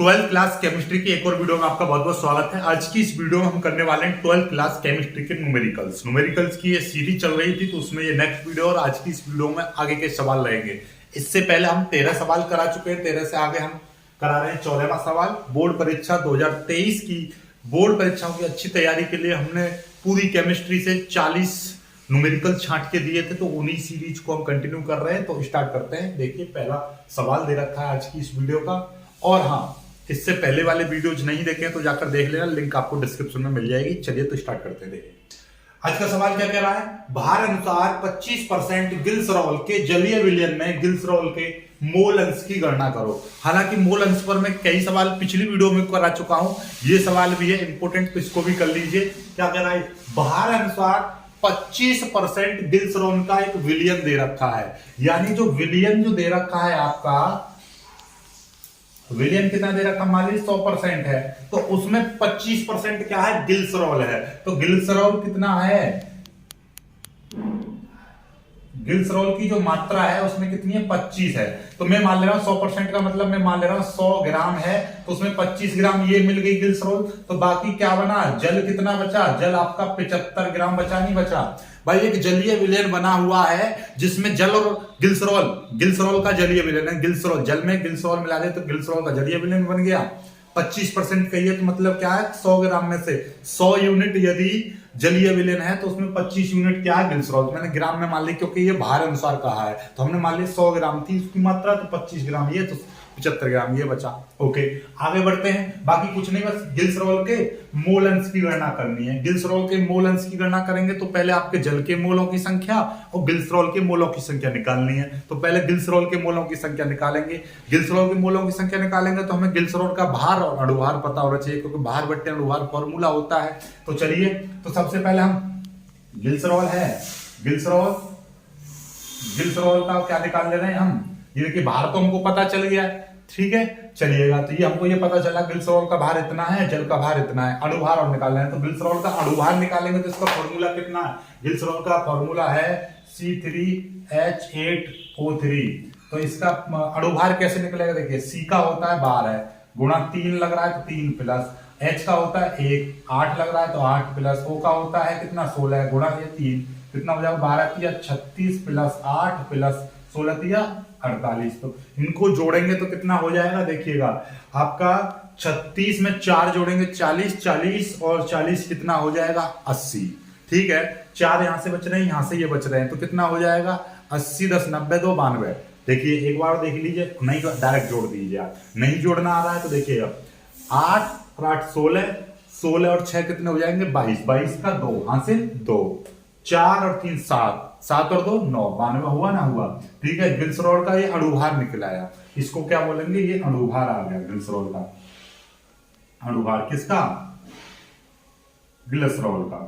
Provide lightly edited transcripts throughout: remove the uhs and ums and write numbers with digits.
Twelfth class chemistry की एक और वीडियो में आपका बहुत बहुत स्वागत है। आज की इस वीडियो में हम करने वाले हैं ट्वेल्थ क्लास केमिस्ट्री के न्यूमेरिकल्स की ये सीरीज चल रही थी, तो उसमें ये नेक्स्ट वीडियो और आज की इस वीडियो में आगे के सवाल रहेंगे। इससे पहले हम 13 सवाल करा चुके हैं, 13 से आगे हम करा रहे हैं 14वां सवाल। बोर्ड परीक्षा 2023 की बोर्ड परीक्षाओं की अच्छी तैयारी के लिए हमने पूरी केमिस्ट्री से 40 न्यूमेरिकल छांट के दिए थे, तो उन्हीं सीरीज को हम कंटिन्यू कर रहे हैं। तो स्टार्ट करते हैं। देखिए, पहला सवाल दे रखा है आज की इस वीडियो का। और हाँ, इससे पहले वाले वीडियोज नहीं देखे तो जाकर देख लेना, लिंक आपको डिस्क्रिप्शन में मिल जाएगी। चलिए तो स्टार्ट करते हैं। देखिए आज का सवाल क्या कह रहा है। भार अनुसार 25% ग्लिसरॉल के जलीय विलयन में ग्लिसरॉल के मोल अंश की गणना करो। हालांकि मोल अंश पर मैं कई सवाल पिछली वीडियो में करा चुका हूं, ये सवाल भी है इंपोर्टेंट, तो इसको भी कर लीजिए। क्या कह रहा है, भार अनुसार 25% ग्लिसरॉल का एक विलयन दे रखा है, यानी जो विलयन जो दे रखा है आपका विलयन कितना दे रखा, मान लीजिए 100% है, तो उसमें 25% क्या है, ग्लिसरॉल है। तो ग्लिसरॉल कितना है, ग्लिसरॉल की जो मात्रा है उसमें कितनी है, 25 है। तो मैं मान ले रहा हूं 100% का मतलब मैं मान ले रहा हूं 100 ग्राम है, तो उसमें 25 ग्राम ये मिल गई ग्लिसरॉल। तो बाकी क्या बना, जल कितना बचा, जल आपका 75 ग्राम बचा, नहीं बचा भाई। एक जलीय विलयन बना हुआ है जिसमें जल और ग्लिसरॉल का जलीय विलयन है। ग्लिसरॉल जल में ग्लिसरॉल मिला दे तो ग्लिसरॉल का जलीय विलयन बन गया। 25% कहिए तो मतलब क्या है, 100 ग्राम में से 100 यूनिट यदि जलीय विलयन है तो उसमें 25 यूनिट क्या है, ग्लिसरॉल। तो मैंने ग्राम में मान ली, क्योंकि ये भार अनुसार कहा है, तो हमने मान ली 100 ग्राम थी उसकी मात्रा, तो 25 ग्राम ये, तो 75 ग्राम ये बचा। ओके, आगे बढ़ते हैं। बाकी कुछ नहीं, बस ग्लिसरॉल के मोल अंश की गणना करनी है। ग्लिसरॉल के मोल अंश की गणना करेंगे तो पहले आपके जल के मोलों की संख्या और ग्लिसरॉल के मोलों की संख्या निकालनी है। तो पहले ग्लिसरॉल के मोलों की संख्या निकालेंगे। ग्लिसरॉल के मोलों की संख्या निकालेंगे तो हमें ग्लिसरॉल का भार और अणुभार पता होना चाहिए, क्योंकि भार बट्टे अणुभार फॉर्मूला होता है। तो चलिए, तो सबसे पहले हम ग्लिसरॉल है, ग्लिसरॉल का क्या निकाल ले रहे हैं हम। ये देखिए, भार तो हमको पता चल गया है, ठीक है, चलिएगा। तो ये हमको ये पता चला ग्लिसरॉल का भार इतना है, जल का भार इतना है, अणुभार और निकालना है। तो ग्लिसरॉल का अणुभार निकालेंगे तो इसका फॉर्मूला कितना है, ग्लिसरॉल का फॉर्मूला है C3H8O3। तो इसका अणुभार कैसे निकलेगा, देखिए C का होता है 12 गुणा 3 लग रहा है तो 3 प्लस, H का होता है 1, 8 लग रहा है तो 8 प्लस, O का होता है कितना 16 गुणा ये 3, कितना हो जाएगा 12 तिया 36 प्लस 8 प्लस 16 तिया 48। तो इनको जोड़ेंगे तो कितना हो जाएगा, देखिएगा आपका 36 में 4 जोड़ेंगे 40, 40 और 40 कितना हो जाएगा 80। ठीक है, 4 यहां से बच रहे हैं, यहां से ये बच रहे हैं, तो कितना हो जाएगा 80 10 90 2 92। देखिए एक बार देख लीजिए, नहीं तो डायरेक्ट जोड़ दीजिए आप, नहीं जोड़ना आ रहा है तो देखिएगा 8 और 8 16, 16 और 6 कितने हो जाएंगे 22, 22 का 2 हासिल 2, 4 और 3 7, 7 और 2 9, 92 हुआ ना हुआ। ठीक है, ग्लिसरॉल का ये अणुभार निकलाया, इसको क्या बोलेंगे, ये अणुभार आ गया ग्लिसरॉल का अणुभार। किसका, ग्लिसरॉल का।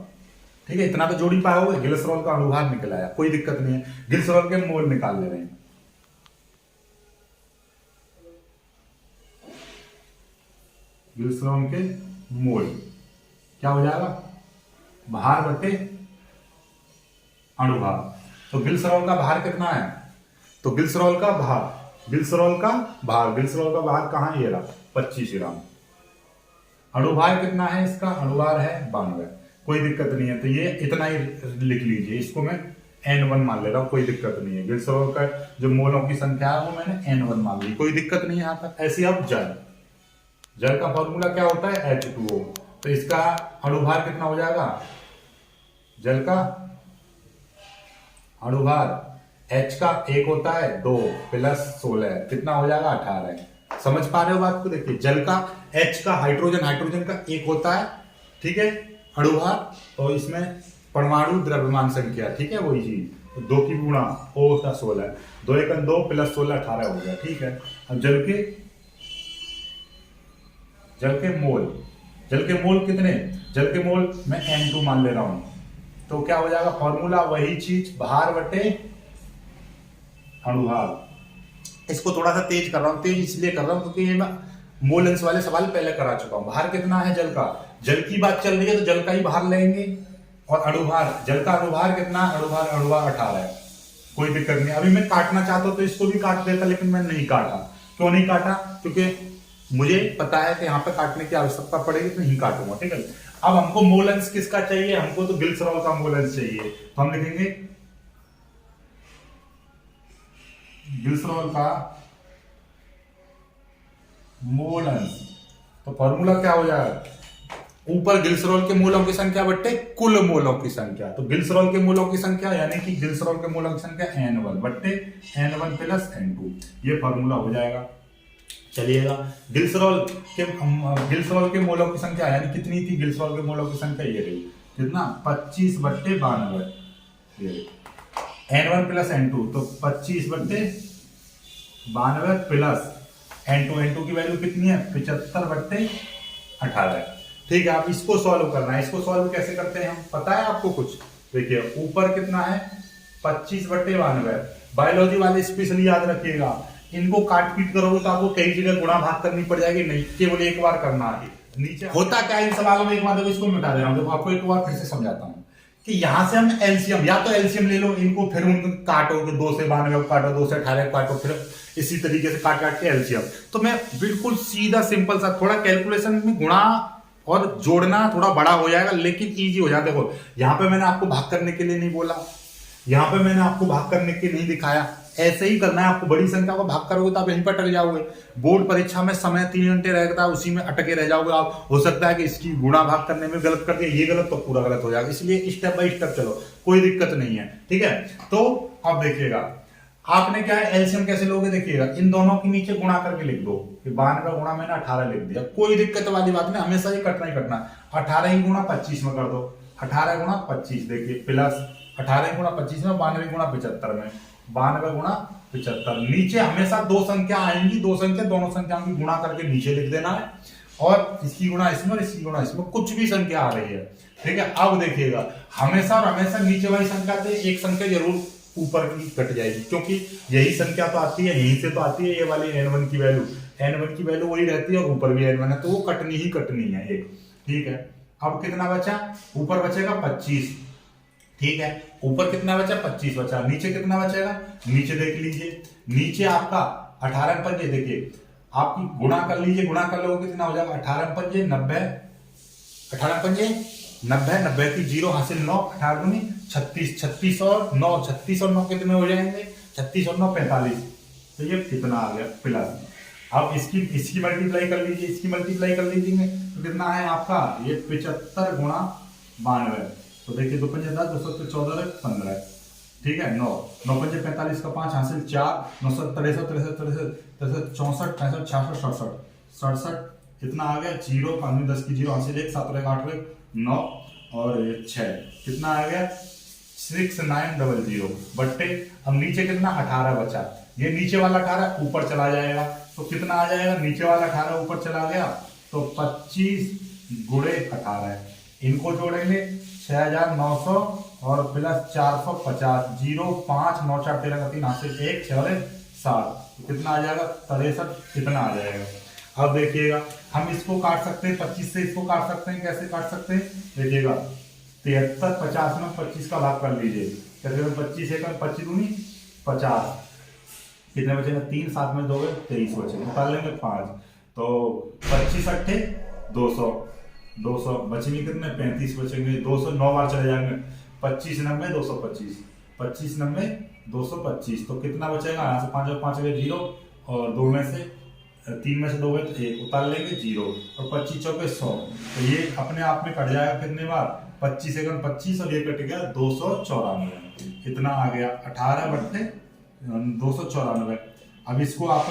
ठीक है, इतना तो जोड़ ही पाओगे, ग्लिसरॉल का अणुभार निकलाया, कोई दिक्कत नहीं है। ग्लिसरॉल के मोल निकाल ले रहे हैं। ग्लिसरॉल के मोल क्या हो जाएगा, भार बटे अणुभार। तो ग्लिसरॉल का भार कितना है, तो ग्लिसरॉल का भार कहां, ये रहा 25 ग्राम। अणुभार कितना है इसका, अणुभार है 92, कोई दिक्कत नहीं है। तो ये इतना ही लिख लीजिए, इसको मैं N1 मान ले रहा हूं, कोई दिक्कत नहीं है। ग्लिसरॉल का जो मोलों की संख्या है वो मैंने N1 मान ली, कोई दिक्कत नहीं है यहां तक। ऐसे अब जल का फॉर्मूला क्या होता है H2O, तो इसका अणुभार कितना हो जाएगा, जल का अणुभार H का 1 होता है 2 प्लस 16, कितना हो जाएगा 18। समझ पा रहे हो बात को। देखिए, जल का H का हाइड्रोजन का 1 होता है, ठीक है, अणुभार, और इसमें परमाणु द्रव्यमान संख्या, ठीक है, वही चीज 2 की गुणा O का 16, 2 1 2 प्लस 16 18 हो गया। ठीक है, अब जल के मोल कितने, जल के मोल मैं N2 मान ले रहा हूं, तो क्या हो जाएगा फॉर्मूला वही चीज, भार बटे अणुभार। इसको थोड़ा सा तेज कर रहा हूं, तेज इसलिए कर रहा हूं क्योंकि ये मैं मोल अंश वाले सवाल पहले करा चुका हूं। भार कितना है जल का, जल की बात चल रही है तो जल का ही भार लेंगे। और अणुभार, जल का अणुभार कितना, अणुभार 18 है, कोई दिक्कत नहीं। अभी मैं काटना चाहता हूं तो इसको भी काट देता, लेकिन मैं नहीं काटा। क्यों नहीं काटा, क्योंकि मुझे पता है कि यहाँ पे काटने की आवश्यकता पड़ेगी तो नहीं काटूंगा, ठीक है। अब हमको मोलेंस किसका चाहिए, हमको तो ग्लिसरॉल का मोलेंस चाहिए, तो हम लिखेंगे ग्लिसरॉल का मोलेंस। तो फॉर्मूला क्या हो जाएगा, ऊपर ग्लिसरॉल के मोलों की संख्या बट्टे कुल मोलों की संख्या। तो ग्लिसरॉल के मोलों की संख्या यानी कि ग्लिसरॉल के मोलों की संख्या N1 बट्टे N1 प्लस N2, ये फॉर्मूला हो जाएगा। चलिएगा, ग्लिसरॉल के मोलों की संख्या यानी कितनी थी, ग्लिसरॉल के मोलों की संख्या ये रही, कितना 25 बट्टे 92, N1 प्लस N2, तो 25 बट्टे 92 प्लस N2 की वैल्यू कितनी है 75 बट्टे 18, ठीक है। आप इसको सॉल्व करना है, इसको सॉल्व कैसे करते हैं हम, पता है आपको कुछ, देखिए ऊपर कितना है 25 बट्टे 92, बायोलॉजी वाले स्पेशली याद रखिएगा, इनको काट पीट करोगे तो आपको कई जगह गुणा भाग करनी पड़ जाएगी, नहीं केवल एक बार करना है। नीचे होता क्या इन सवालों में, एक बार देखो इसको मिटा दे रहा हूं, देखो आपको एक बार फिर से समझाता हूँ कि यहां से हम एलसीएम, या तो एलसीएम ले लो इनको, फिर उनको काटो, 2 से 92 काटो, 2 से 18 काटो, फिर इसी तरीके से काट काट के एलसीएम। तो मैं बिल्कुल सीधा सिंपल सा, थोड़ा कैलकुलेशन में गुणा और जोड़ना थोड़ा बड़ा हो जाएगा लेकिन इजी हो जाता है। देखो यहाँ पे मैंने आपको भाग करने के लिए नहीं बोला, यहाँ पे मैंने आपको भाग करने के नहीं दिखाया, ऐसे ही करना है आपको। बड़ी संख्या को भाग करोगे तो आप यहीं पर अटक जाओगे, बोर्ड परीक्षा में समय 3 घंटे रहता है, उसी में अटके रह जाओगे आप। हो सकता है कि इसकी गुणा भाग करने में गलत कर दिया, ये गलत तो पूरा गलत हो जाएगा, इसलिए स्टेप बाय स्टेप चलो, कोई दिक्कत नहीं है, ठीक है। तो अब देखिएगा आपने क्या है, एलसीएम कैसे लोगे, देखिएगा इन दोनों के नीचे गुणा करके लिख दो कि 92 गुणा मैंने 18 लिख दिया, कोई दिक्कत वाली बात नहीं, हमेशा ये कटना ही कटना। 18 ही गुणा 25 में कर दो, 18 गुणा 25, देखिए प्लस 18 गुणा 25 में 92 गुणा 75 में, 92 गुणा 75, नीचे हमेशा दो संख्या आएंगी, दो संख्या दोनों संख्याओं की गुणा करके नीचे लिख देना है, और इसकी गुणा इसमें और इसकी गुणा इसमें, कुछ भी संख्या आ रही है, ठीक है। अब देखिएगा हमेशा और हमेशा नीचे वाली संख्या से एक संख्या जरूर ऊपर की कट जाएगी, क्योंकि यही संख्या तो आती है, यहीं से तो आती है ये वाली N1 की वैल्यू, N1 की वैल्यू वही रहती है और ऊपर भी N1 है, तो वो कटनी ही कटनी है एक, ठीक है। अब कितना बचा, ऊपर बचेगा 25, ठीक है, ऊपर कितना बचा 25 बचा, नीचे कितना बचेगा, नीचे देख लीजिए, नीचे आपका 18 पंजे, देखिए आपकी गुणा कर लीजिए, गुणा कर लोगे कितना हो जाएगा, 18 पंजे 90, 18 पंजे 90, 90 की 0 हासिल 9, 18 दूनी 36, 36 और 9, 36 और 9 कितने हो जाएंगे, 36 और 9 45, तो ये कितना आ गया प्लस। अब इसकी मल्टीप्लाई कर लीजिए, इसकी मल्टीप्लाई कर लीजिए तो कितना है आपका ये 75 गुणा 92, तो देखिए 2 पंजे 10, 2 से 14 15, ठीक है, 9 9 पंजे 45 का 5 हासिल 4, 9 63 63 64 65 66 67 67, कितना आ गया 0 5 10 की 0 हासिल 1 7 8 9 और 6, कितना आ गया 6900 बट्टे। अब नीचे कितना 18 बचा, ये नीचे वाला 18 ऊपर चला जाएगा, तो कितना आ जाएगा, नीचे वाला 18 ऊपर चला गया तो 25 गुणे 18, इनको जोड़ेंगे 6900 और प्लस 450, 0 5 9 4 13 का 3 हाथ से 1 6 7, तो कितना आ जाएगा 63, कितना आ जाएगा। अब देखिएगा हम इसको काट सकते हैं, 25 से इसको काट सकते हैं, कैसे काट सकते हैं, देखिएगा 73 50 में 25 का भाग कर लीजिए, कैसे 25 है 25 दूनी 50, कितने बचेंगे 3 7 में 2 23 बचेंगे, निकाल लेंगे 5, तो 25 अट्ठे 200, 200 बचेंगे कितने 35 बचेंगे, 200 9 बार चले जाएंगे, 25 90 225, 25 90 225, तो कितना बचेगा, यहाँ से 5 और 5 गए 0 और 2 में से 3 में से 2 गए तो 1 उतार लेंगे 0 और 25 चौके 100, तो ये अपने आप में कट जाएगा कितने बार 25 एकम 25 और ये कट गया 294, कितना आ गया 18 बट्टे 294। अब इसको आप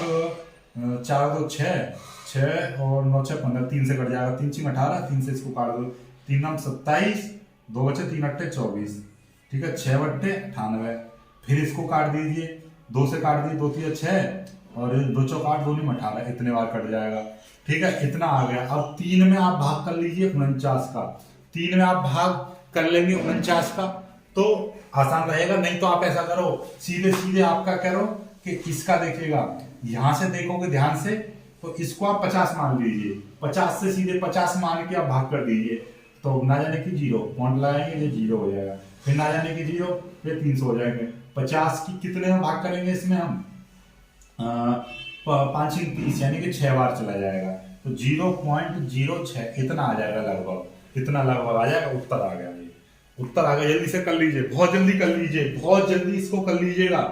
4 2 6 और 9 6 15, 3 से कट जाएगा, 3 6 18, 3 से इसको काट दो, 3 9 27, 2 बचे 3 8 24, ठीक है 6 बट्टे 98, फिर इसको काट दीजिए, 2 से काट दिए 2 3 6 और 2 चौक 8 2 18, इतने बार कट जाएगा, ठीक है, इतना आ गया। अब 3 में आप भाग कर लीजिए 49 का, 3 में आप भाग कर लेंगे 49 का तो आसान रहेगा, नहीं तो आप ऐसा करो सीधे सीधे आपका करो कि इसका देखिएगा, यहां से देखोगे ध्यान से तो इसको आप 50 मान लीजिए, 50 से सीधे 50 मान के आप भाग कर दीजिए, तो ना जाने की 0 पॉइंट लगाएंगे ये 0 हो जाएगा, फिर ना जाने की 0 ये 300 हो जाएंगे। 50 की कितने में भाग करेंगे इसमें हम 5 की 30 यानी कि 6 बार चला जाएगा, तो 0.06 इतना आ जाएगा लगभग, इतना लगभग आ जाएगा। उत्तर आ गया, ये उत्तर आ गया। जल्दी से कर लीजिए, बहुत जल्दी कर लीजिए, बहुत जल्दी इसको कर लीजिएगा,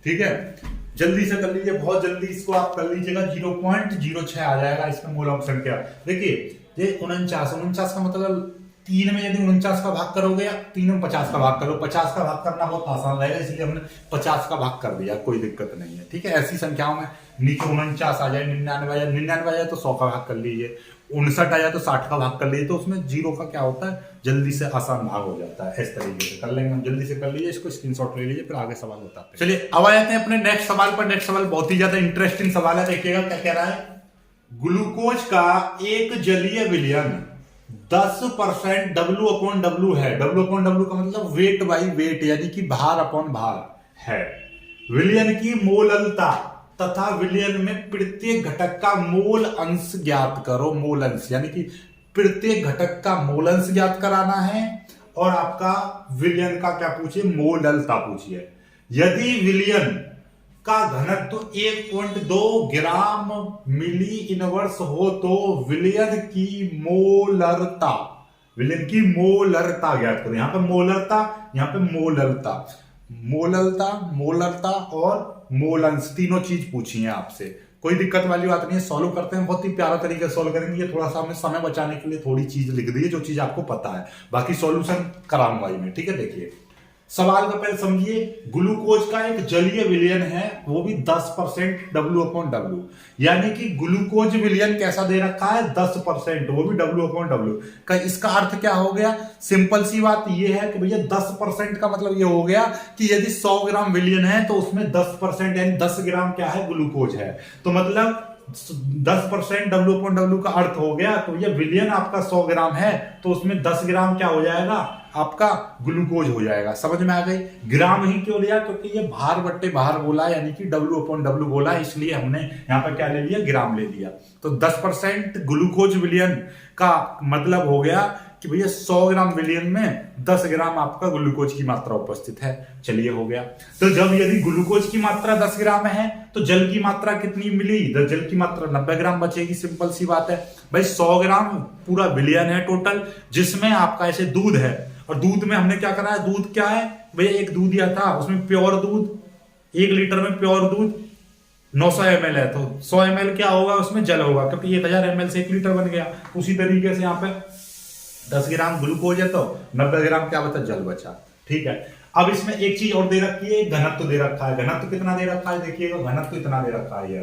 ठीक है, जल्दी से कर लीजिए, बहुत जल्दी इसको आप कर लीजिएगा। 0.06 आ जाएगा इसमें मोल ऑफ संख्या। देखिए ये 49 का मतलब 3 में यदि 49 का भाग करोगे या 3 में 50 का भाग करो, 50 का भाग करना बहुत आसान रहेगा, इसलिए हमने 50 का भाग कर दिया, कोई दिक्कत नहीं है, ठीक है। ऐसी संख्याओं में नीचे 49 आ जाए, 99 आ जाए तो 100 का भाग कर लीजिए, 59 आ जाए तो 60 का भाग कर लीजिए, तो उसमें जीरो का क्या होता है, जल्दी से आसान भाग हो जाता है। इस तरीके से कर लेंगे हम, जल्दी से कर लीजिए, इसको स्क्रीनशॉट ले लीजिए, फिर आगे सवाल बताते हैं। चलिए अब आ जाते हैं अपने नेक्स्ट सवाल पर। नेक्स्ट सवाल बहुत ही ज्यादा इंटरेस्टिंग सवाल है, देखिएगा क्या कह रहा है। ग्लूकोज का एक जलीय विलयन 10% W/W है। W/W का मतलब वेट बाई वेट, यानी कि भार अपॉन भार है। विलयन की मोललता तथा विलयन में प्रत्येक घटक का मोल अंश ज्ञात करो। मोल अंश यानी कि प्रत्येक घटक का मोल अंश ज्ञात कराना है, और आपका विलयन का क्या पूछिए, मोललता पूछिए। यदि विलयन का घनत्व 1.2 ग्राम मिली इनवर्स हो तो विलयन की मोलरता, विलयन की मोलरता ज्ञात करो। यहां पे मोलरता, यहां पे मोललता, मोललता, मोलरता और मोलंश तीनों चीज पूछी है आपसे। कोई दिक्कत वाली बात नहीं है, सॉल्व करते हैं, बहुत ही प्यारा तरीके से सॉल्व करेंगे। ये थोड़ा सा हमने समय बचाने के लिए थोड़ी चीज लिख दी है जो चीज आपको पता है, बाकी सॉल्यूशन कराऊंगा ही मैं, ठीक है। देखिए सवाल का पहले समझिए। ग्लूकोज का एक जलीय विलयन है, वो भी 10% W/W, यानी कि ग्लूकोज विलयन कैसा दे रखा है, 10%, वो भी W/W का। इसका अर्थ क्या हो गया, सिंपल सी बात ये है कि भैया 10% का मतलब ये हो गया कि यदि 100 ग्राम विलयन है तो उसमें 10% यानी 10 ग्राम क्या है, ग्लूकोज है। तो मतलब 10% W/W का अर्थ हो गया, तो ये विलयन आपका 100 ग्राम है तो उसमें 10 ग्राम क्या हो जाएगा, आपका ग्लूकोज हो जाएगा। समझ में आ गई। ग्राम ही क्यों लिया, क्योंकि ये भार बट्टे भार बोला, यानी कि W/W बोला, इसलिए हमने यहाँ पर क्या ले लिया, ग्राम ले लिया। तो 10% ग्लूकोज विलयन का मतलब हो गया कि भैया 100 ग्राम विलयन में 10 ग्राम आपका ग्लूकोज की मात्रा उपस्थित है। चलिए हो गया। तो जब यदि ग्लूकोज की मात्रा 10 ग्राम है तो जल की मात्रा कितनी मिली, जल की मात्रा 90 ग्राम बचेगी। सिंपल सी बात है भाई। 100 ग्राम पूरा विलयन है टोटल, जिसमें आपका ऐसे दूध है, और दूध में हमने क्या करा है, दूध क्या है भैया, एक दूध दिया था, उसमें प्योर दूध, 1 लीटर में प्योर दूध 900 ml है, तो 100 ml क्या होगा, उसमें जल होगा, क्योंकि 1000 ml से 1 लीटर बन गया। उसी तरीके से यहाँ पे 10 ग्राम ग्लूकोज है तो 90 ग्राम क्या बचा, जल बचा, ठीक है। अब इसमें एक चीज और दे रखी है, घनत्व दे रखा है। घनत्व कितना दे रखा है, देखिएगा, घनत्व इतना दे रखा है, ये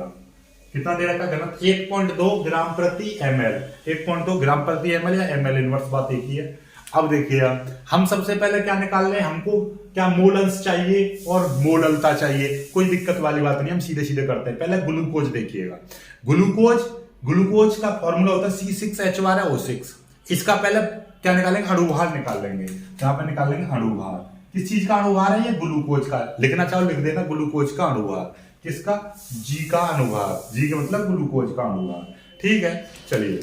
कितना दे रखा है घनत्व, 1.2 ग्राम प्रति ml, 1.2 ग्राम प्रति ml या ml इनवर्स, बात एक ही है। अब देखिए हम सबसे पहले क्या निकाल रहे हैं, हमको क्या मोल अंश चाहिए और मोललता चाहिए। कोई दिक्कत वाली बात नहीं, हम सीधे सीधे करते हैं। पहले ग्लूकोज देखिएगा। ग्लूकोज का फॉर्मूला होता है C6H12O6। इसका पहले क्या निकालेंगे, अणुभार निकाल लेंगे। यहाँ पे निकालेंगे अणुभार। किस चीज का अणुभार है, ये ग्लूकोज का। लिखना चाहो लिख देना, ग्लूकोज का अणुभार। किसका, जी का अणुभार, जी का मतलब ग्लूकोज का अणुभार, ठीक है। चलिए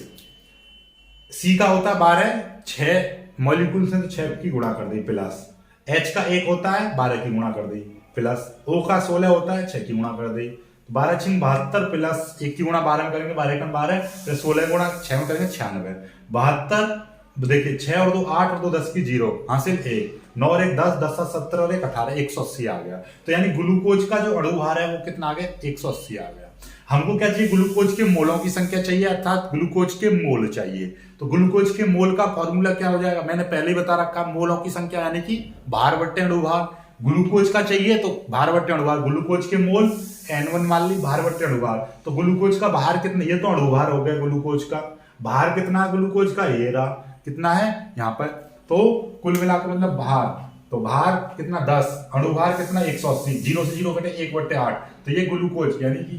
सी का होता है 12, 6 मॉलिक्यूल से तो 6 की गुणा कर दी प्लस, H का 1 होता है 12 की गुणा कर दी प्लस, O का 16 होता है 6 की गुणा कर दी, 12 6 72 प्लस 1 की गुणा 12 में करेंगे, 12 1 12 प्लस 16 गुणा 6 में करेंगे 96, 72। देखिए 6 और 2 8 और 2 10 की 0 हासिल 1, 9 और 1 10, 10 7 17 और 1 18, 180 आ गया। तो यानी ग्लूकोज का जो अणुभार है वो कितना आ गया, 180 आ गया। हमको क्या चाहिए, ग्लूकोज के मोलों की संख्या चाहिए, अर्थात ग्लूकोज के मोल चाहिए। तो ग्लूकोज के मोल का फॉर्मूला क्या हो जाएगा, मैंने पहले ही बता रखा, मोलों की संख्या यानी कि भार बट्टे अणुभार। ग्लूकोज का चाहिए तो भार बट्टे अणुभार, ग्लूकोज के मोल N1 मान ली, भार बट्टे अणुभार। तो ग्लूकोज का भार कितना, ये तो अणुभार हो गया, ग्लूकोज का भार कितना है, ग्लूकोज का ये रहा, कितना है यहाँ पर। तो कुल मिलाकर मतलब भार, तो भार कितना 10, अणुभार कितना 180, 0 से 0 बटे 1/8। तो ये ग्लूकोज यानी कि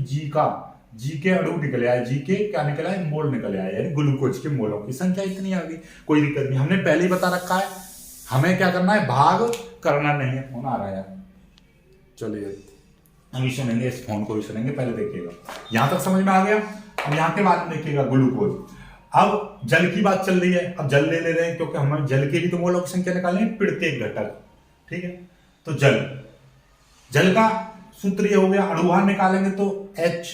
जी के अणु निकले आए, जी के क्या निकला है, मोल निकले आए, यानी ग्लूकोज के मोलों की संख्या इतनी आ गई। कोई दिक्कत नहीं, हमने पहले ही बता रखा है, हमें क्या करना है, भाग करना नहीं है। फोन आ रहा है यार, चलिए हम सुनेंगे, इस फोन को भी सुनेंगे, पहले देखिएगा। यहां तक समझ में आ गया। अब यहाँ के बाद में देखिएगा ग्लूकोज। अब जल की बात चल रही है, अब जल ले रहे हैं, क्योंकि हम जल के भी तो मोलों की संख्या निकालेंगे, प्रत्येक घटक, ठीक है। तो जल का सूत्र ये हो गया, अणुभार निकालेंगे तो H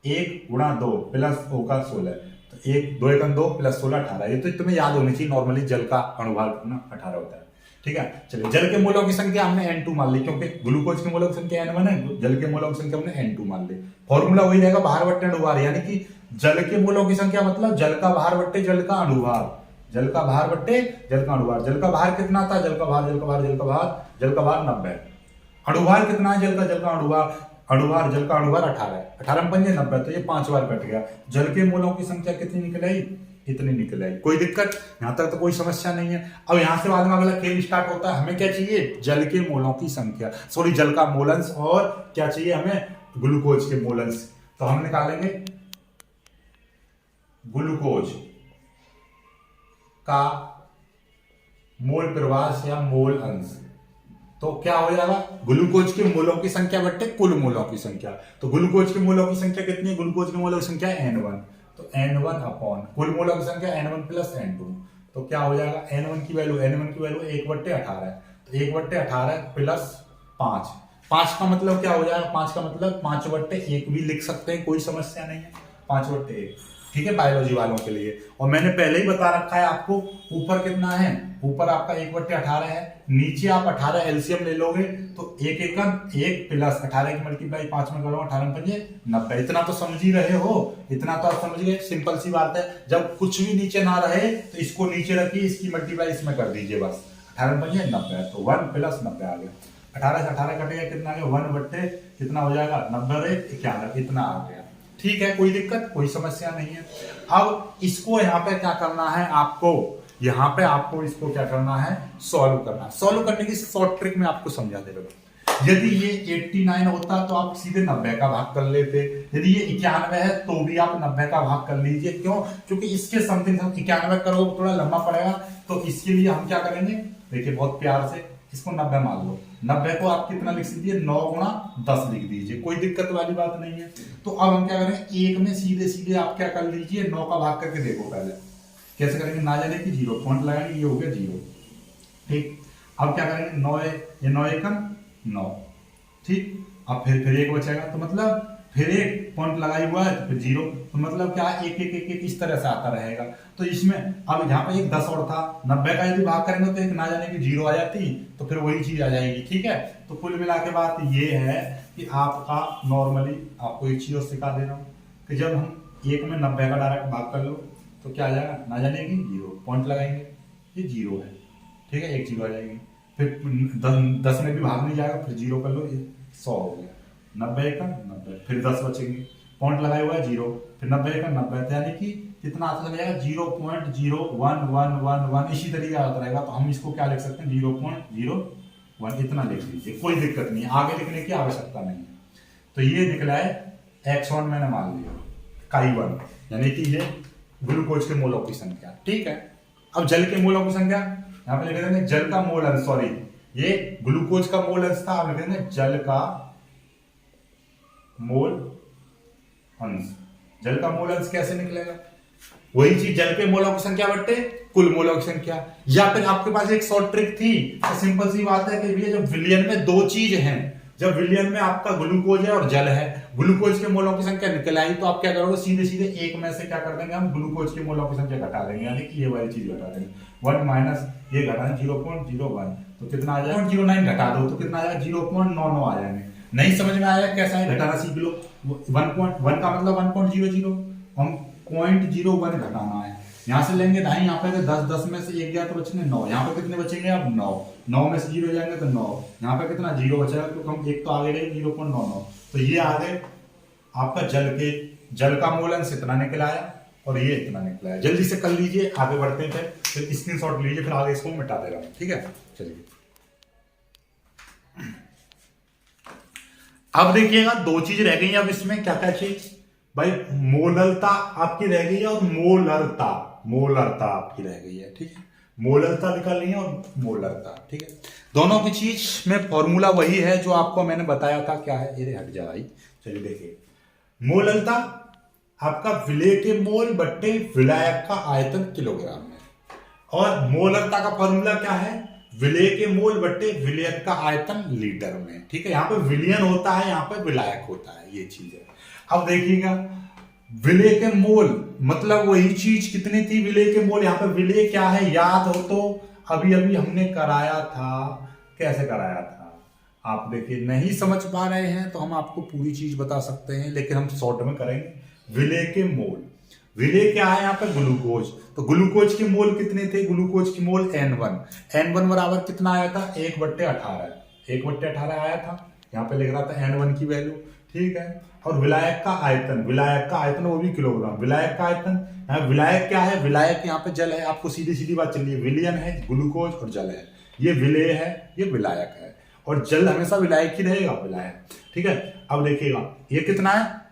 1 गुणा 2 प्लस O का 16, तो 1 2 1 2 प्लस 16 18। ये तो तुम्हें याद होनी चाहिए, नॉर्मली जल का अणुभार कितना 18 होता है। ठीक है, चलिए जल के मोलों की संख्या हमने N2 मान ली, क्योंकि ग्लूकोज के मोलों की संख्या N1 है, जल के मोलों की संख्या हमने N2 मान ली। फॉर्मूला वही रहेगा, भार बट्टे अणुभार, यानी कि जल के मोलों की संख्या मतलब जल का भार बट्टे जल का अणुभार, जल का भार बट्टे जल का अणुभार। जल का भार कितना था, जल का भार 90, अणुभार कितना है जल का अणुभार 18 है, 18 में 5 90, तो ये 5 बार कट गया। जल के मोलों की संख्या कितनी निकल आई, इतनी निकल आई। कोई दिक्कत, यहां तक तो कोई समस्या नहीं है। अब यहां से बाद में अगला खेल स्टार्ट होता है, हमें क्या चाहिए, जल के मोलों की संख्या, सॉरी जल का मोलंस, और क्या चाहिए हमें, ग्लूकोज के मोलंस। तो हम निकालेंगे ग्लूकोज का मोल प्रवास या मोल अंश, तो क्या हो जाएगा, ग्लूकोज के मोलों की संख्या बट्टे कुल मोलों की संख्या। तो ग्लूकोज के मोलों की संख्या कितनी है, ग्लूकोज के मोलों की संख्या N1, तो N1 अपॉन कुल मोलों की संख्या N1 प्लस N2, तो क्या हो जाएगा, N1 की वैल्यू 1/18 है, तो 1/18 प्लस 5 का मतलब क्या हो जाएगा, 5 का मतलब 5/1 भी लिख सकते हैं, कोई समस्या नहीं है, 5/1। ठीक है, बायोलॉजी वालों के लिए। और मैंने पहले ही बता रखा है आपको, ऊपर कितना है, ऊपर आपका 1/18 है, नीचे आप 18 एलसीएम ले लोगे तो 1 प्लस 18 की मल्टीप्लाई 5 में करो, 18 में 90। इतना तो समझ ही रहे हो, इतना तो आप समझ गए, सिंपल सी बात है। जब कुछ भी नीचे ना रहे तो इसको नीचे रखिए, इसकी मल्टीप्लाई इसमें कर दीजिए बस, 18 में 90, तो 1 प्लस 90 आ गया। 18 से 18 कटेगा कितना आ गया, 1 बट्टे कितना हो जाएगा, 90 91, इतना आ गया। ठीक है, कोई दिक्कत कोई समस्या नहीं है। अब इसको यहाँ पे क्या करना है आपको, यहाँ पे आपको इसको क्या करना है, सॉल्व करना है। सॉल्व करने की शॉर्ट ट्रिक में आपको समझा देगा। यदि ये 89 होता तो आप सीधे 90 का भाग कर लेते, यदि ये 91 है तो भी आप 90 का भाग कर लीजिए। क्यों, क्योंकि इसके समथिंग 91 करोगे थोड़ा लंबा पड़ेगा, तो इसके लिए हम क्या करेंगे, देखिए बहुत प्यार से इसको 90 मान लो, 90 को आप कितना लिख दीजिए, 9 गुणा 10 लिख दीजिए, कोई दिक्कत वाली बात नहीं है। तो अब हम क्या करें, एक में सीधे सीधे आप क्या कर लीजिए, 9 का भाग करके देखो पहले कैसे करेंगे, ना जाने की 0 पॉइंट लगाएंगे, ये हो गया 0। ठीक, अब क्या करेंगे, 9 है, ये 9 एकम 9, ठीक, अब फिर एक बचेगा, तो मतलब फिर एक पॉइंट लगाई हुआ है तो फिर 0, तो मतलब क्या, एक इस तरह से आता रहेगा। तो इसमें अब यहाँ पे एक 10 और था, 90 का यदि भाग करेंगे तो एक ना जाने की 0 आ जाती, तो फिर वही चीज आ जाएगी। ठीक है, तो कुल मिला के बात ये है कि आपका नॉर्मली आपको एक चीज और सिखा दे रहा हूँ कि जब हम एक में 90 का डायरेक्ट भाग कर लो तो क्या आ जाएगा, ना जाने की 0, पॉइंट लगाएंगे, ये 0 है। ठीक है, एक 0 आ जाएगी, फिर 10 में भी भाग नहीं जाएगा, फिर 0 कर लो, ये 100 हो गया, 90 का 90, फिर 10 बचेंगे, पॉइंट लगाया हुआ है 0, फिर 90 का 90, यानी कि कितना आता जाएगा, 0.0111, इसी तरीके आता रहेगा। तो हम इसको क्या लिख सकते हैं, 0.01, इतना लिख लीजिए, कोई दिक्कत नहीं है, आगे लिखने की आवश्यकता नहीं है। तो ये निकला है x1 मैंने मान लिया, chi1, यानी कि ये ग्लूकोज के मोलों की संख्या। ठीक है, अब जल के मोलों की संख्या यहाँ पे लिख देंगे, जल का मोल अंश, सॉरी ये ग्लूकोज का मोल अंश था, आप लिख देंगे जल का मोल अंश। जल का मोल अंश कैसे निकलेगा, वही चीज जल के मोलों की संख्या बट्टे कुल मोलों की संख्या। या फिर आपके पास एक शॉर्ट ट्रिक थी, तो सिंपल सी बात है कि भैया जब विलयन में दो चीज हैं, जब विलयन में आपका ग्लूकोज है और जल है, ग्लूकोज के मोलों की संख्या निकल आई, तो आप क्या करोगे, सीधे सीधे एक में से क्या कर देंगे, हम ग्लूकोज के मोलों की संख्या घटा देंगे, यानी कि ये वाली चीज घटा देंगे, 1 माइनस ये घटाना 0.01, तो कितना आ जाएगा, 0.09 घटा दो तो कितना आ जाएगा, 0.99 आ जाएंगे। नहीं समझ में आया कैसा है, घटाना सीख लो। 1.1 का मतलब 1.00, हम 0.01 घटाना है। यहाँ से लेंगे ढाई, यहाँ पे 10 में से 1 गया तो बचेंगे 9, यहाँ पे कितने बचेंगे अब 9 में से 0 जाएंगे तो 9, यहाँ पे कितना 0 बचेगा, तो हम एक तो आगे गए 0.99, तो ये आगे आपका जल का मोल अंश इतना निकला है और ये इतना निकला है। जल्दी से कर लीजिए, आगे बढ़ते हैं, फिर स्क्रीनशॉट लीजिए, फिर आगे इसको मिटा दे रहा हूँ। ठीक है, चलिए अब देखिएगा दो चीज रह गई अब इसमें, क्या क्या चीज भाई, मोललता आपकी रह गई है और मोलरता आपकी रह गई है। ठीक है, मोललता निकाल ली है और मोलरता। ठीक है, दोनों की चीज में फॉर्मूला वही है जो आपको मैंने बताया था, क्या है, ये हट जा भाई। चलिए देखिए, मोललता आपका विलेय के मोल बट्टे विलायक का आयतन किलोग्राम में, और मोलरता का फॉर्मूला क्या है, विलेय के मोल बट्टे विलायक का आयतन लीटर में। ठीक है, यहाँ पे विलियन होता है, यहाँ पे विलायक होता है, ये चीज है। अब देखिएगा विलेय के मोल, मतलब वही चीज कितनी थी विलेय के मोल। यहाँ पे विलेय क्या है याद हो तो अभी अभी हमने कराया था। कैसे कराया था आप देखिए, नहीं समझ पा रहे हैं तो हम आपको पूरी चीज बता सकते हैं, लेकिन हम शॉर्ट में करेंगे। विलेय के मोल, विलेय क्या है यहाँ पे ग्लूकोज, तो ग्लूकोज के मोल कितने थे, ग्लूकोज की मोल N1, N1 बराबर कितना आया था 1/18, 1/18 आया था। यहाँ पे लिख रहा था N1 की वैल्यू, ठीक है। और विलायक का आयतन, विलायक का आयतन वो भी किलोग्राम, विलायक का आयतन, यहाँ विलायक क्या है, विलायक यहाँ पे जल है। आपको सीधी सीधी बात चल रही है, विलयन है ग्लूकोज और जल है, ये विलेय है ये विलायक है, और जल हमेशा विलायक ही रहेगा, विलायक, ठीक है। अब देखिएगा ये कितना है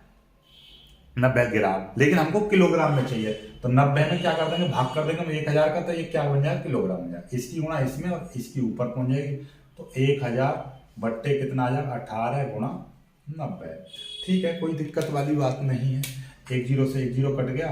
90 ग्राम, लेकिन हमको किलोग्राम में चाहिए, तो 90 में क्या कर देंगे भाग कर देंगे हम 1000 का, तो ये क्या बन जाएगा किलोग्राम बन जाएगा। इसकी गुणा इसमें और इसकी ऊपर पहुंच जाएगी, तो 1000 बट्टे कितना आ जाएगा 18 गुणा 90, ठीक है, कोई दिक्कत वाली बात नहीं है। एक जीरो से एक जीरो कट गया,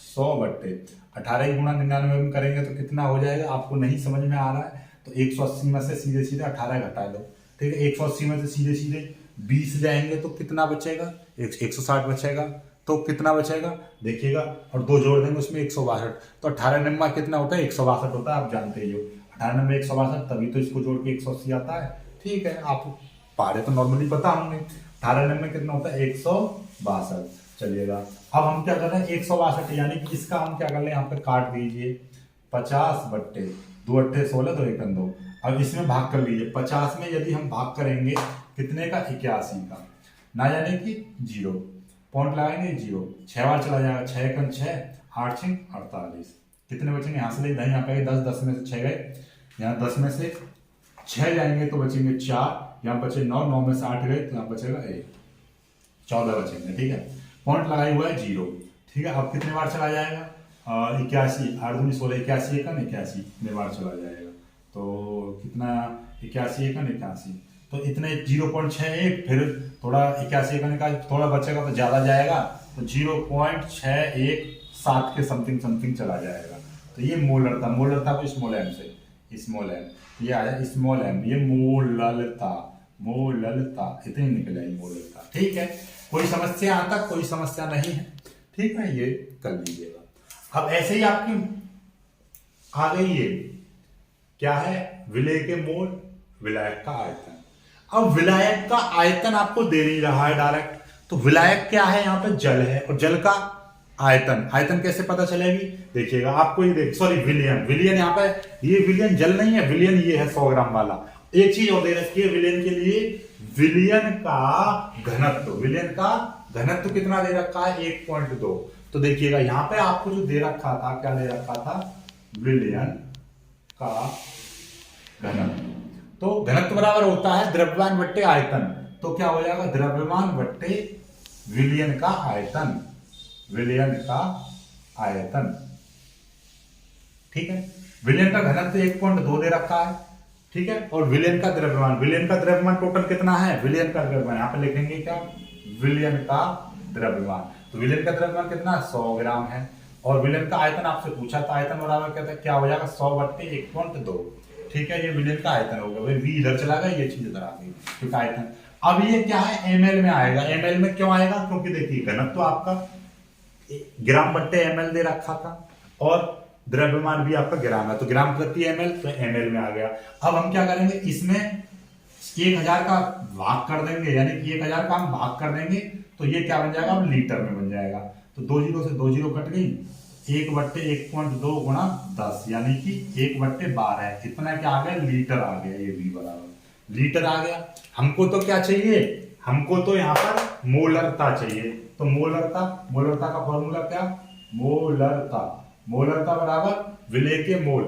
100/18 गुणा 99 में करेंगे तो कितना हो जाएगा, आपको नहीं समझ में आ रहा है तो 180 में से सीधे सीधे 18 घटा दो, ठीक है। 180 में से सीधे सीधे 20 जाएंगे तो कितना बचेगा 160 बचेगा, तो कितना बचेगा देखिएगा, और 2 जोड़ देंगे उसमें 162, तो 18 नंबर कितना होता है 162 होता है, आप जानते ही हो 18 नंबर 162, तभी तो इसको जोड़ के 180 आता है, ठीक है। आप पारे तो नॉर्मली पता होंगे, 18 नंबर कितना होता है 162, चलिएगा। अब हम क्या कर रहे हैं 162, यानी कि इसका हम क्या कर रहे हैं यहाँ पे काट दीजिए 50/2 अट्ठे 16 2 1 2, अब इसमें भाग कर लीजिए, 50 में यदि हम भाग करेंगे कितने का 81 का, ना यानी कि 0 पॉइंट लगाएंगे 0, 6 बार चला जाएगा, 6 एकम 6 8 6 48, कितने बचेंगे यहाँ से यहाँ पे 10, 10 में से 6 गए, यहाँ 10 में से 6 जाएंगे तो बचेंगे 4, यहाँ बचे 9, 9 में से 8 गए तो यहाँ बचेगा 1, 14 बचेंगे, ठीक है। पॉइंट लगाई हुआ है 0, ठीक है। अब कितने बार चला जाएगा 81, 8 दूनी 16, 81 एकम 81 में बार चला जाएगा, तो कितना 81 एकम 81, तो इतने 0.61, फिर थोड़ा 81 एकम का थोड़ा बचेगा तो ज्यादा जाएगा, तो 0.617 के समथिंग चला जाएगा, तो ये मोलरता, मोलरता को स्मॉल एम से, स्मॉल एम ये आया स्मॉल एम, ये मोललता, मोललता इतनी निकल आई मोललता, ठीक है। कोई समस्या आता कोई समस्या नहीं है, ठीक है, ये कर लीजिएगा। अब ऐसे ही आपकी आ गई ये क्या है विलेय के मोल, विलायक का आयतन। अब विलायक का आयतन आपको दे नहीं रहा है डायरेक्ट, तो विलायक क्या है यहाँ पे जल है, और जल का आयतन, आयतन कैसे पता चलेगी देखिएगा आपको, ये सॉरी विलियन, विलियन यहाँ पे, ये विलियन जल नहीं है, विलियन ये है 100 ग्राम वाला। एक चीज और दे रखी है विलियन के लिए, विलियन का घनत्व, विलियन का घनत्व कितना दे रखा है 1.2, तो देखिएगा यहाँ पे आपको जो दे रखा था, क्या दे रखा था विलियन का घनत्व, तो घनत्व बराबर होता है द्रव्यमान बट्टे आयतन, तो क्या हो जाएगा द्रव्यमान बट्टे विलियन का आयतन, विलियन का आयतन, ठीक है। विलियन का घनत्व 1.2 दे रखा है, ठीक है, और विलियन का द्रव्यमान, विलियन का द्रव्यमान टोटल कितना है, विलियन का द्रव्यमान यहाँ पे लिखेंगे क्या विलियन का द्रव्यमान, तो विलियन का द्रव्यमान कितना 100 ग्राम है, और विलियन का आयतन आपसे पूछा था, आयतन बराबर कहता है क्या हो जाएगा 100/1.2, ठीक है, ये विलियन का आयतन होगा, भाई v इधर चला गया, ये चीज इधर आ गई, ठीक है आयतन। अब ये क्या है ml में आएगा, ml में क्यों आएगा, क्योंकि देखिए घनत्व तो आपका ग्राम बट्टे ml दे रखा था, और द्रव्यमान भी आपका ग्राम है, तो ग्राम प्रति ml, तो ml में आ गया। अब हम क्या करेंगे इसमें 1000 का भाग कर देंगे, यानी कि 1000 का हम भाग कर देंगे तो ये क्या बन जाएगा अब लीटर में बन जाएगा, तो 2 जीरो से 2 जीरो कट गई, 1/1.2 गुणा 10, यानी कि 1/12, इतना क्या आ गया लीटर आ गया, ये v बराबर लीटर आ गया। हमको तो क्या चाहिए, हमको तो यहाँ पर मोलरता चाहिए, तो मोलरता, मोलरता का फॉर्मूला क्या मोलरता, मोलरता बराबर विलेय के मोल,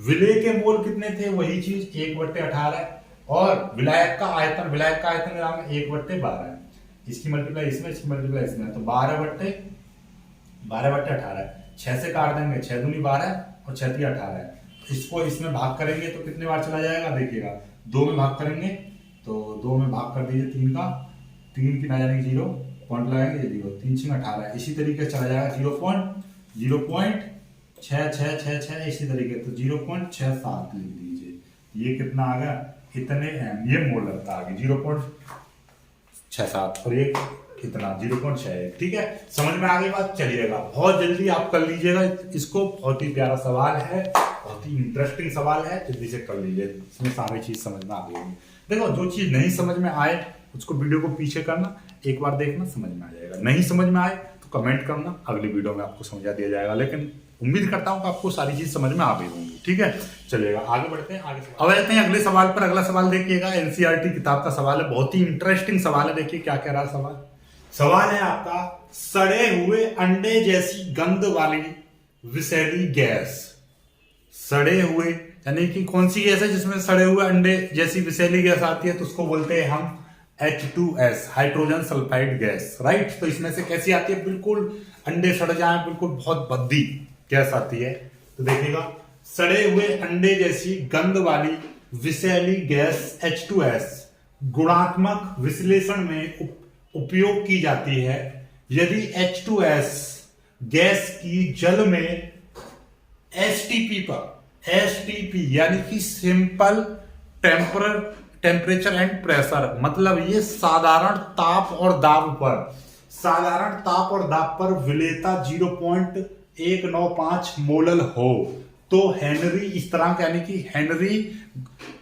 विलेय के मोल कितने थे वही चीज 1/18, और विलायक का आयतन, विलायक का आयतन ग्राम 1/12, इसकी मल्टीप्लाई इसमें, इसकी मल्टीप्लाई इसमें, तो 12/18, 6 से काट देंगे, 6 दूनी 12 और 6 तिया 18, इसको इसमें भाग करेंगे तो कितने बार चला जाएगा देखिएगा, 2 में भाग करेंगे तो 2 में भाग कर दीजिए 3 का, 3 की ना जाने 0 पॉइंट लगाएंगे 0, 3 6 18, इसी तरीके से चला जाएगा 0.66666 इसी तरीके, तो 0.67 लिख दीजिए, ये कितना आ गया इतने एम, ये मोलरता आ गई 0.67, और ये इतना 0.6, ठीक है। समझ में आ गई बात, चलिएगा बहुत जल्दी आप कर लीजिएगा इसको, बहुत ही प्यारा सवाल है, बहुत ही इंटरेस्टिंग सवाल है, जल्दी से कर लीजिए, इसमें सारी चीज समझ में आ गई होगी। देखो जो चीज नहीं समझ में आए उसको वीडियो को पीछे करना, एक बार देखना समझ में आ जाएगा, नहीं समझ में आए तो कमेंट करना, अगली वीडियो में आपको समझा दिया जाएगा, लेकिन उम्मीद करता हूं कि आपको सारी चीज समझ में आ गई होंगी, ठीक है। चलिएगा आगे बढ़ते हैं, अब आते हैं अगले सवाल पर। अगला सवाल देखिएगा, एनसीईआरटी किताब का सवाल है, बहुत ही इंटरेस्टिंग सवाल है। देखिए क्या कह रहा है सवाल है आपका, सड़े हुए अंडे जैसी गंध वाली विषैली गैस। सड़े हुए यानी कि कौन सी गैस है जिसमें सड़े हुए अंडे जैसी विषैली गैस आती है, तो उसको बोलते हैं हम H2S, hydrogen sulphide gas, right. तो इसमें से कैसी आती है, बिल्कुल अंडे सड़ जाए, बिल्कुल बहुत भद्दी गैस आती है। तो देखिएगा, सड़े हुए अंडे जैसी गंध वाली विषैली गैस H2S गुणात्मक विश्लेषण में उपयोग की जाती है यदि H2S गैस की जल में STP यानी कि सिंपल टेम्परेचर एंड प्रेशर, मतलब ये साधारण ताप और दाब पर विलेयता 0.195 मोलल हो तो हेनरी स्थिरांक यानी कि हेनरी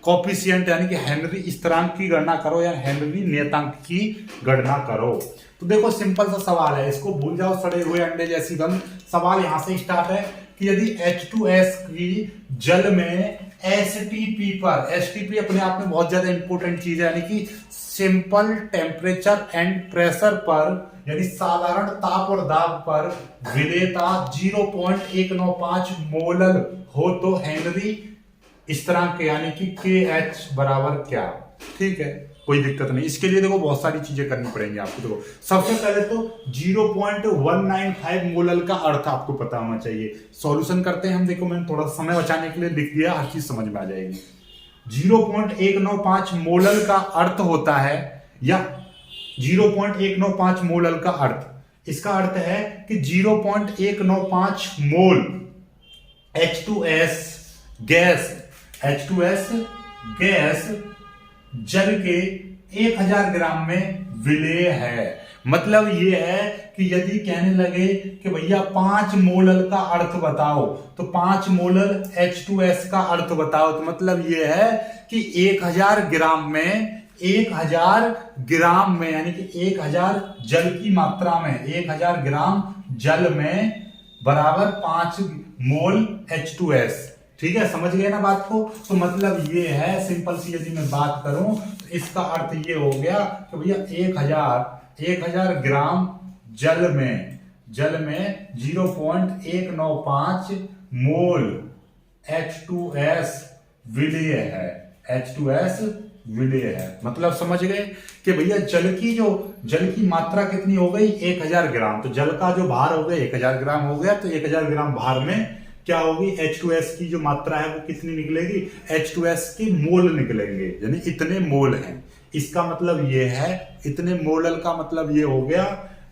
कोफिशिएंट यानी कि हेनरी स्थिरांक की गणना करो या हेनरी नियतांक की गणना करो। तो देखो सिंपल सा सवाल है, इसको भूल जाओ, सड़े हुए अंडे जैसी गंध। सवाल यहां से स्टार्ट है कि यदि H2S की जल में STP अपने आप में बहुत ज्यादा इंपॉर्टेंट चीज है, यानी कि सिंपल टेम्परेचर एंड प्रेशर पर यानी साधारण ताप और दाब पर विलेयता 0.195 मोलल हो तो हेनरी स्थिरांक यानी कि KH बराबर क्या, ठीक है, कोई दिक्कत नहीं। इसके लिए देखो बहुत सारी चीजें करनी पड़ेंगी आपको। देखो सबसे पहले तो 0.195 मोलल का अर्थ आपको पता होना चाहिए। सॉल्यूशन करते हैं हम, देखो मैंने थोड़ा समय बचाने के लिए लिख दिया, हर चीज समझ में आ जाएगी। 0.195 मोलल का अर्थ होता है, या 0.195 मोलल का अर्थ, इसका अर्थ है कि 0.195 मोल H2S गैस जल के 1000 ग्राम में विलेय है। मतलब ये है कि यदि कहने लगे कि भैया 5 मोलल का अर्थ बताओ, तो 5 मोलल H2S का अर्थ बताओ, तो मतलब ये है कि 1000 ग्राम में यानी कि 1000 जल की मात्रा में, 1000 ग्राम जल में बराबर 5 मोल H2S, ठीक है, समझ गए ना बात को। तो मतलब ये है, सिंपल सी यदि मैं बात करूं तो इसका अर्थ ये हो गया कि भैया 1000 ग्राम जल में 0.195 मोल H2S विलेय है। मतलब समझ गए कि भैया जल की मात्रा कितनी हो गई, 1000 ग्राम। तो जल का जो भार हो गया 1000 ग्राम हो गया, तो 1000 ग्राम भार में क्या होगी, H2S की जो मात्रा है वो कितनी निकलेगी, H2S के मोल निकलेंगे, यानी इतने मोल हैं। इसका मतलब ये है, इतने मोलल का मतलब ये हो गया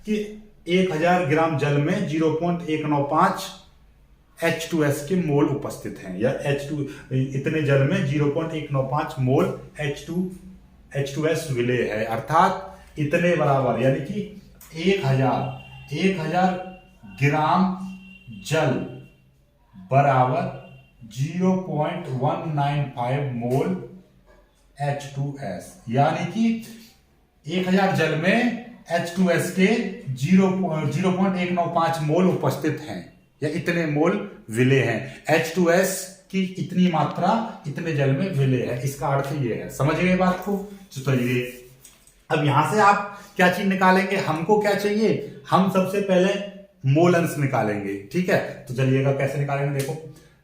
कि 1000 ग्राम जल में 0.195 H2S के मोल उपस्थित हैं, या इतने जल में 0.195 मोल H2S विलेय है, अर्थात इतने बराबर, यानी कि 1000 ग्राम जल बराबर 0.195 मोल H2S, यानी कि 1000 जल में H2S के 0.195 मोल उपस्थित हैं, या इतने मोल विलेय हैं। H2S की इतनी मात्रा इतने जल में विलेय है, इसका अर्थ ये है। समझ गए बात को। चलिए अब यहां से आप क्या चीज निकालेंगे, हमको क्या चाहिए, हम सबसे पहले मोल अंश निकालेंगे, ठीक है। तो चलिएगा कैसे निकालेंगे, देखो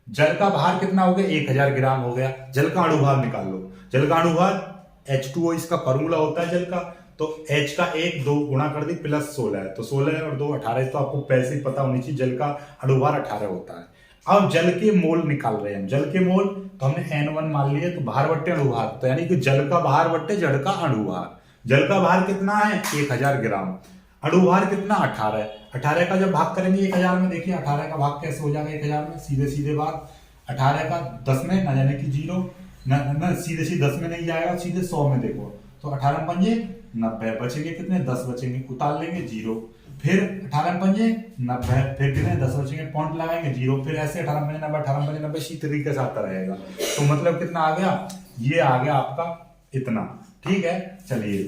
जल का भार कितना हो गया, 1000 ग्राम हो गया। जल का अणुभार निकाल लो। जल का अणुभार H2O इसका फॉर्मूला होता है जल का, तो H का 1 2 गुणा कर दी प्लस 16 है, तो 16 और 2 18, तो आपको पहले ही पता होनी चाहिए जल का अणुभार 18 होता है। अब जल के मोल निकाल रहे हैं, जल के मोल तो हमने N1 मान लिए, तो भार बट्टे अणुभार, तो यानी कि जल का भार बट्टे जड़ का अणुभार। जल का भार कितना है, 1000 ग्राम, अणुभार कितना 18 का जब भाग करेंगे 1000 में, देखिए 18 का भाग कैसे हो जाएगा 1000 में, सीधे भाग 18 का 10 में ना, जाने की 0 ना सीधे 10 में नहीं जाएगा, सीधे 100 में। देखो तो 18 पंजे 90, बचेंगे कितने 10 बचेंगे, उतार लेंगे 0, फिर 18 पंजे 90, फिर कितने 10 बचेंगे, पॉइंट लगाएंगे 0, फिर ऐसे 18 पंजे 90, 18 पंजे 90, इसी तरीके से आता रहेगा। तो मतलब कितना आ गया, ये आ गया आपका इतना। ठीक है, चलिए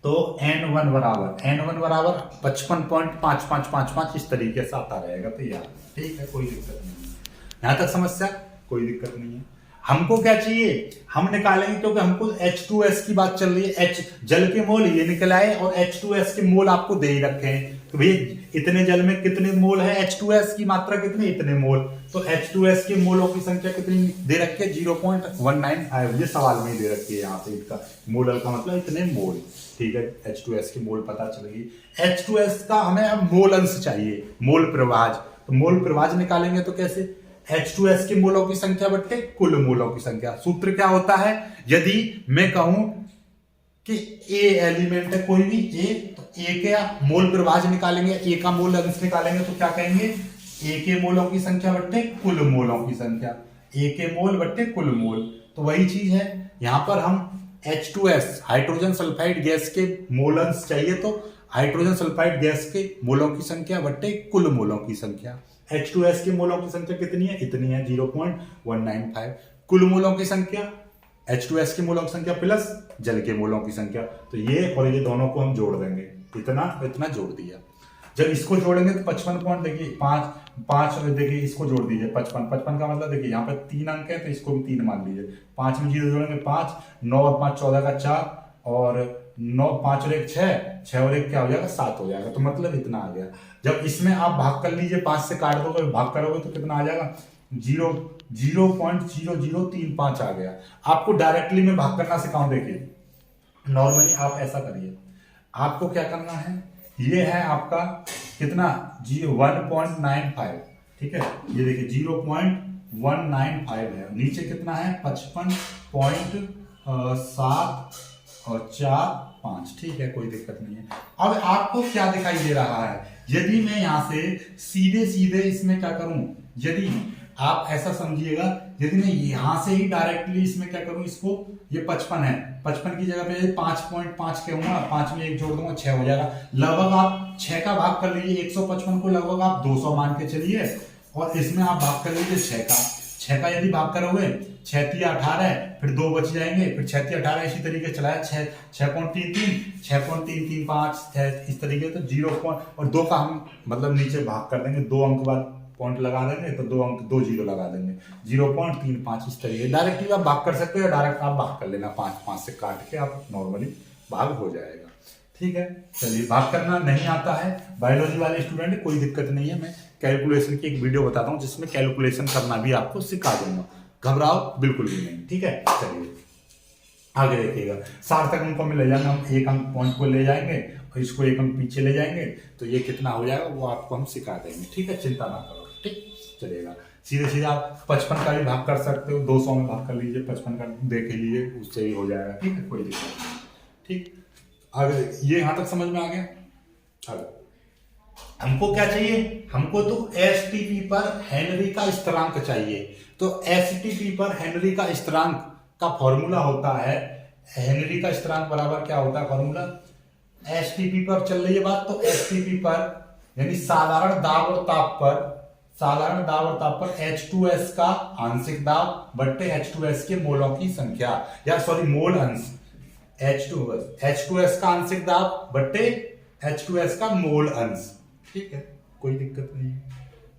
तो n1 बराबर 55.5555 इस तरीके से आता रहेगा तैयार। ठीक है, कोई दिक्कत नहीं है, यहां तक समस्या कोई दिक्कत नहीं है। हमको क्या चाहिए, हम निकालेंगे क्योंकि हमको H2S की बात चल रही है, H जल के मोल ये निकल आए और H2S के मोल आपको दे ही रखे हैं। तो भाई इतने जल में कितने मोल है, H2S की मात्रा कितनी, इतने मोल। तो H2S के मोलों की संख्या कितनी दे रखी है, 0.195, ये सवाल में दे रखी है यहाँ पे, इसका मोलर का मतलब इतने मोल। ठीक है, H2S की मोल पता चल गई। H2S का हमें अब मोल अंश चाहिए, मोल प्रवाह। तो मोल प्रवाह निकालेंगे तो कैसे, H2S के मोलों की संख्या बट्टे कुल मोलों की संख्या। सूत्र क्या होता है, यदि मैं कहूं कि A एलिमेंट है कोई भी A, तो A का मोल प्रवाह निकालेंगे, A का मोल अंश निकालेंगे तो क्या कहेंगे, A के मोलों की संख्या बट्टे कुल मोलों की संख्या, A के मोल बट्टे कुल मोल। तो वही चीज है यहां पर, हम H2S हाइड्रोजन सल्फाइड गैस के मोल अंश चाहिए, तो हाइड्रोजन सल्फाइड गैस के मोलों की संख्या बट्टे कुल मोलों की संख्या। H2S के मोलों की संख्या कितनी है, इतनी है 0.195। कुल मोलों की संख्या H2S के मोलों की संख्या प्लस जल के मोलों की संख्या, तो ये और ये दोनों को हम जोड़ देंगे, इतना इतना जोड़ दिया। जब इसको जोड़ेंगे तो 55 पॉइंट, देखिए 5 देखिए इसको जोड़ दीजिए 55 का मतलब देखिए यहाँ पे 3 अंक है तो इसको भी 3 मान लीजिए। 5 में 0 जोड़ेंगे 5, 9 और 5 14 का 4, और 9 5 और 1 6 और 1 क्या हो जाएगा 7 हो जाएगा। तो मतलब इतना आ गया। जब इसमें आप भाग कर लीजिए, 5 से काट दोगे, भाग करोगे तो कितना आ जाएगा, 0.0035 आ गया। आपको डायरेक्टली में भाग करना सिखाऊं, देखिए नॉर्मली आप ऐसा करिए, आपको क्या करना है, ये है आपका कितना 1.95, ठीक है, ये देखिए 0.195 है, नीचे कितना है 55.745, ठीक है, कोई दिक्कत नहीं है। अब आपको क्या दिखाई दे रहा है, यदि मैं यहां से सीधे सीधे इसमें क्या करूं, यदि आप ऐसा समझिएगा, यदि मैं यहां से ही डायरेक्टली इसमें क्या करूं, इसको ये 55 है, 55 की जगह पे 5.5 कहूंगा, 5 में 1 जोड़ दूंगा 6 हो जाएगा। लगभग आप 6 का भाग कर लीजिए, 155 को लगभग आप 200 मान के चलिए, और इसमें आप भाग कर लीजिए 6 का यदि भाग करोगे 6 3 18, फिर 2 बच जाएंगे, फिर 6 3 18, इसी तरीके चलाया 6.33 इस तरीके तो 0 और 2 का हम मतलब नीचे भाग कर देंगे, 2 अंक बाद पॉइंट लगा देंगे तो 2 अंक 2 जीरो लगा देंगे, 0.35 इस तरीके। डायरेक्टली आप भाग कर सकते हो, डायरेक्ट आप भाग कर लेना, 5 से काट के आप नॉर्मली भाग हो जाएगा। ठीक है, चलिए भाग करना नहीं आता है बायोलॉजी वाले स्टूडेंट, कोई दिक्कत नहीं है, मैं कैलकुलेशन की एक वीडियो बताता हूँ जिसमें कैलकुलेशन करना भी आपको सिखा दूंगा, घबराओ बिल्कुल भी नहीं। ठीक है, चलिए आगे देखिएगा, सार्थक अंकों में ले जाएंगे हम, 1 अंक पॉइंट को ले जाएंगे और इसको 1 अंक पीछे ले जाएंगे, तो ये कितना हो जाएगा वो आपको हम सिखा देंगे। ठीक है, चिंता ना करो, ठीक चलेगा। सीधे सीधे आप 55 का भी भाग कर सकते हो, 200 में भाग कर लीजिए, 55 का देख लीजिए, उससे ही हो जाएगा। ठीक है, कोई दिक्कत नहीं। ठीक, आगे ये यहां तक समझ में आ गया। आगे हमको क्या चाहिए, हमको तो एसटीपी पर हेनरी का स्थिरांक चाहिए। तो एसटीपी पर हेनरी का स्थिरांक का फॉर्मूला होता है, हेनरी का स्थिरांक बराबर क्या होता है फॉर्मूला, एसटीपी पर चल रही है बात, तो एसटीपी पर यानी साधारण दाब और ताप पर H2S का आंशिक दाब बट्टे H2S के मोलों की संख्या, या सॉरी मोल अंश, H2S का आंशिक दाब बट्टे H2S का मोल अंश। ठीक है, कोई दिक्कत नहीं।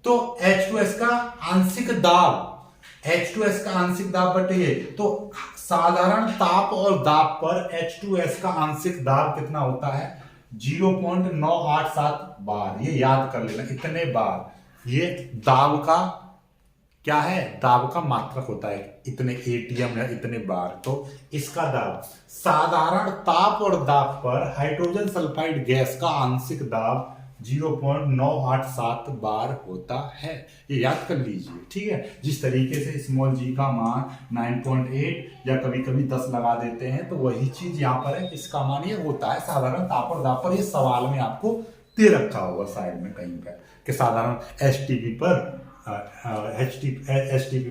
तो H2S का आंशिक दाब बटे ये, तो साधारण ताप और दाब पर H2S का आंशिक दाब कितना होता है 0.987 बार, ये याद कर लेना, इतने बार। ये दाब का क्या है, दाब का मात्रक होता है, इतने ATM है, इतने बार। तो इसका दाब, साधारण ताप और दाब पर हाइड्रोजन सल्फाइड गैस का आंशिक दाब 0.987 बार होता है, ये याद कर लीजिए। ठीक है, जिस तरीके से स्मॉल g का मान 9.8 या कभी कभी 10 लगा देते हैं, तो वही चीज यहाँ पर है, इसका मान ये होता है साधारण ताप और दाब पर। ये सवाल में आपको दे रखा होगा साइड में कहीं पर कि साधारण एसटीपी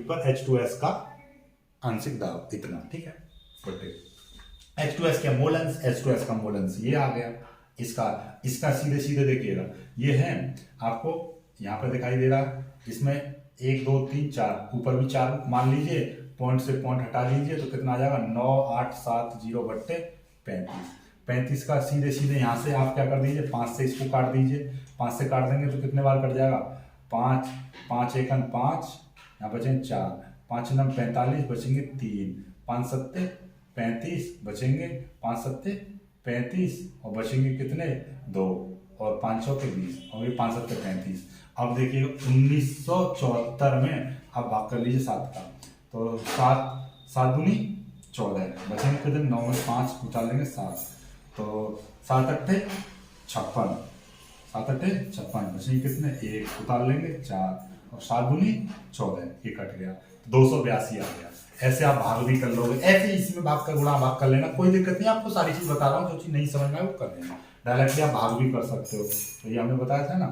पर H2S का आंशिक दाब इतना। ठीक है, H2S क्या मोलेंस, H2S का मोलेंस ये आ गया। इसका इसका सीधे सीधे देखिएगा, ये है आपको यहाँ पर दिखाई दे रहा, इसमें 1 2 3 4 ऊपर भी 4 मान लीजिए, पॉइंट से पॉइंट हटा लीजिए तो कितना आ जाएगा 9 8 7 0 बट्टे 35। 35 का सीधे सीधे यहाँ से आप क्या कर दीजिए, 5 से इसको काट दीजिए, 5 से काट देंगे तो कितने बार कट जाएगा, 5 5 एकन 5, यहाँ बचेंगे 4, 5 9 45 बचेंगे 3, 5 7 35 बचेंगे, 5 7 35 और बचेंगे कितने 2, और 5 के 20 और ये 5 7 35। अब देखिए 1974 में आप भाग कर लीजिए 7 का, तो 7 7 दूनी 14 बचेंगे कितने, 9 में 5 निकाल लेंगे 7, तो 7 8 56, 7 8 56 बचेंगे कितने 1 उतार लेंगे 4 और 7 दूनी 14, ये कट गया, 282 आ गया। ऐसे आप भाग भी कर लोगे, ऐसे इसी में भाग कर गुणा भाग कर लेना, कोई दिक्कत नहीं, आपको सारी चीज बता रहा हूँ, जो चीज नहीं समझ में आए वो कर लेना, डायरेक्टली आप भाग भी कर सकते हो। तो ये हमने बताया था ना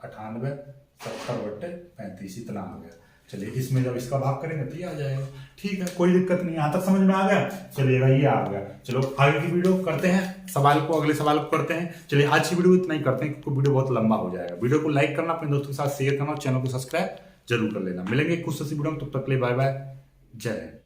98 70 बट्टे 35 इतना आ गया। चलिए इसमें जब इसका भाग करेंगे तो ये आ जाएगा, ठीक है कोई दिक्कत नहीं, यहाँ तक समझ में आ गया, चलिएगा ये आ गया। चलो आगे की वीडियो करते हैं, सवाल को अगले सवाल को करते हैं। चलिए आज की वीडियो इतना ही करते हैं क्योंकि वीडियो बहुत लंबा हो जाएगा। वीडियो को लाइक करना, अपने दोस्तों के साथ शेयर करना और चैनल को सब्सक्राइब जरूर कर लेना। मिलेंगे कुछ सी वीडियो में, तब तक के लिए बाय बाय, जय हिंद।